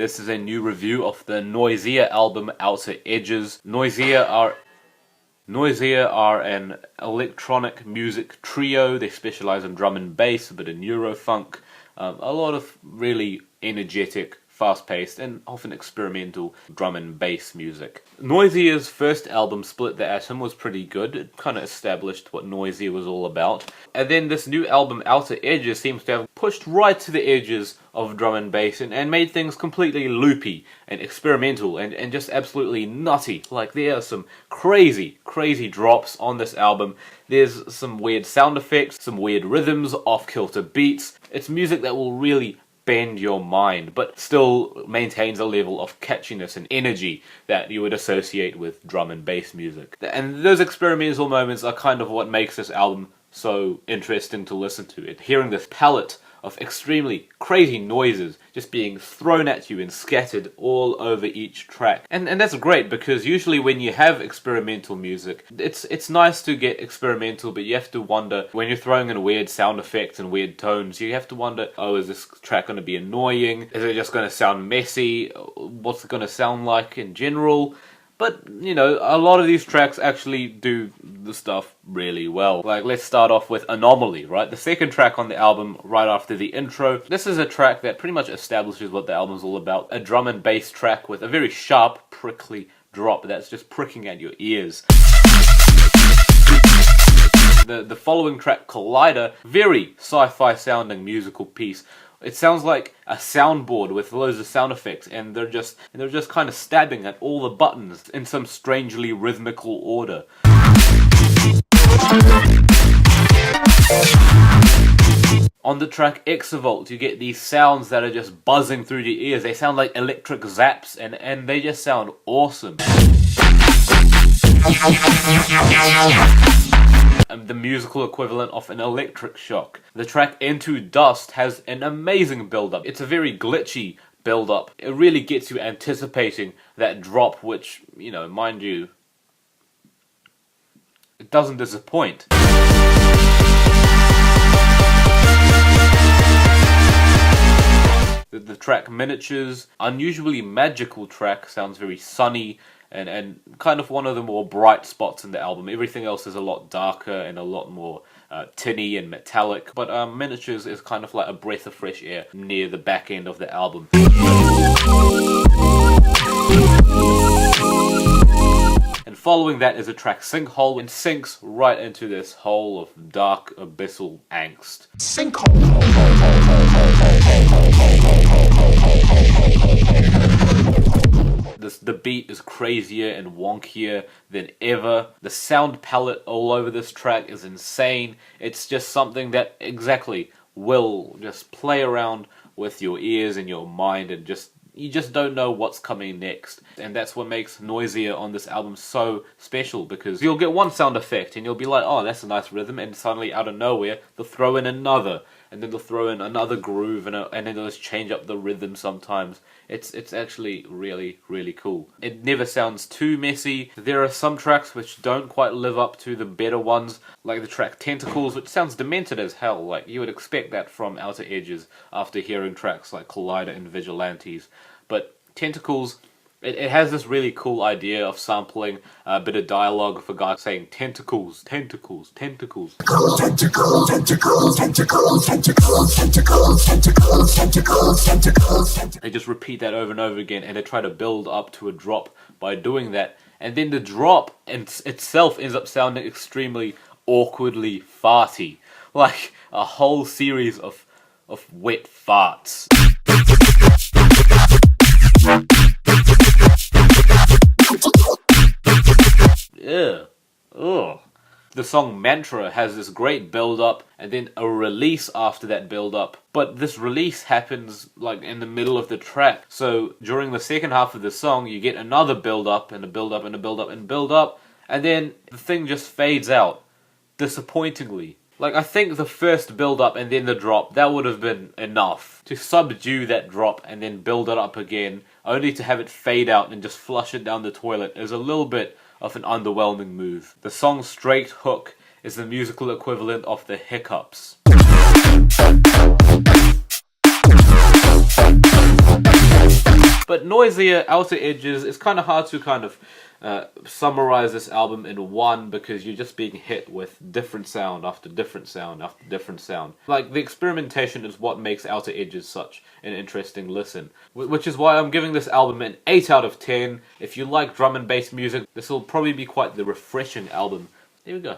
This is a new review of the Noisia album Outer Edges. Noisia are an electronic music trio. They specialize in drum and bass, a bit of Neurofunk, a lot of really energetic, fast-paced and often experimental drum and bass music. Noisia's first album, Split the Atom, was pretty good. It kind of established what Noisia was all about. And then this new album, Outer Edges, seems to have pushed right to the edges of drum and bass and made things completely loopy and experimental and just absolutely nutty. Like, there are some crazy drops on this album. There's some weird sound effects, some weird rhythms, off-kilter beats. It's music that will really bend your mind, but still maintains a level of catchiness and energy that you would associate with drum and bass music. And those experimental moments are kind of what makes this album so interesting to listen to. Hearing this palette of extremely crazy noises just being thrown at you and scattered all over each track. And that's great, because usually when you have experimental music, it's nice to get experimental, but you have to wonder, when you're throwing in weird sound effects and weird tones, you have to wonder, oh, is this track going to be annoying? Is it just going to sound messy? What's it going to sound like in general? But, you know, a lot of these tracks actually do the stuff really well. Like, let's start off with Anomaly, right? The second track on the album, right after the intro. This is a track that pretty much establishes what the album's all about. A drum and bass track with a very sharp, prickly drop that's just pricking at your ears. The following track, Collider, very sci-fi sounding musical piece. It sounds like a soundboard with loads of sound effects, and they're just kind of stabbing at all the buttons in some strangely rhythmical order. On the track Exavolt, you get these sounds that are just buzzing through your ears. They sound like electric zaps, and they just sound awesome. The musical equivalent of an electric shock. The track Into Dust has an amazing build-up. It's a very glitchy build-up. It really gets you anticipating that drop, which, you know, mind you, it doesn't disappoint. The track Miniatures, unusually magical track, sounds very sunny, and kind of one of the more bright spots in the album. Everything else is a lot darker and a lot more tinny and metallic, but Miniatures is kind of like a breath of fresh air near the back end of the album. And following that is a track Sinkhole, and sinks right into this hole of dark abyssal angst. The beat is crazier and wonkier than ever. The sound palette all over this track is insane. It's just something that exactly will just play around with your ears and your mind, and you just don't know what's coming next. And that's what makes Noisia on this album so special, because you'll get one sound effect and you'll be like, oh, that's a nice rhythm, and suddenly out of nowhere they'll throw in another, and then they'll throw in another groove, and then they'll just change up the rhythm sometimes. It's actually really cool. It never sounds too messy. There are some tracks which don't quite live up to the better ones, like the track Tentacles, which sounds demented as hell. Like, you would expect that from Outer Edges after hearing tracks like Collider and Vigilantes. But Tentacles, it has this really cool idea of sampling a bit of dialogue of a guy saying tentacles, tentacles, tentacles. Tentacles, tentacles, tentacles, tentacles, tentacles, tentacles, tentacles, tentacles. They just repeat that over and over again, and they try to build up to a drop by doing that. And then the drop itself ends up sounding extremely awkwardly farty. Like a whole series of wet farts. Yeah. Ugh. The song Mantra has this great build-up and then a release after that build-up. But this release happens like in the middle of the track. So during the second half of the song, you get another build-up and a build-up and a build-up and build-up. And then the thing just fades out. Disappointingly. Like, I think the first build-up and then the drop, that would have been enough to subdue that drop and then build it up again, only to have it fade out and just flush it down the toilet is a little bit of an underwhelming move. The song's straight hook is the musical equivalent of the hiccups. But Noisia, Outer Edges, it's kind of hard to kind of summarize this album in one, because you're just being hit with different sound after different sound after different sound. Like, the experimentation is what makes Outer Edges such an interesting listen. Which is why I'm giving this album an 8 out of 10. If you like drum and bass music, this will probably be quite the refreshing album. Here we go.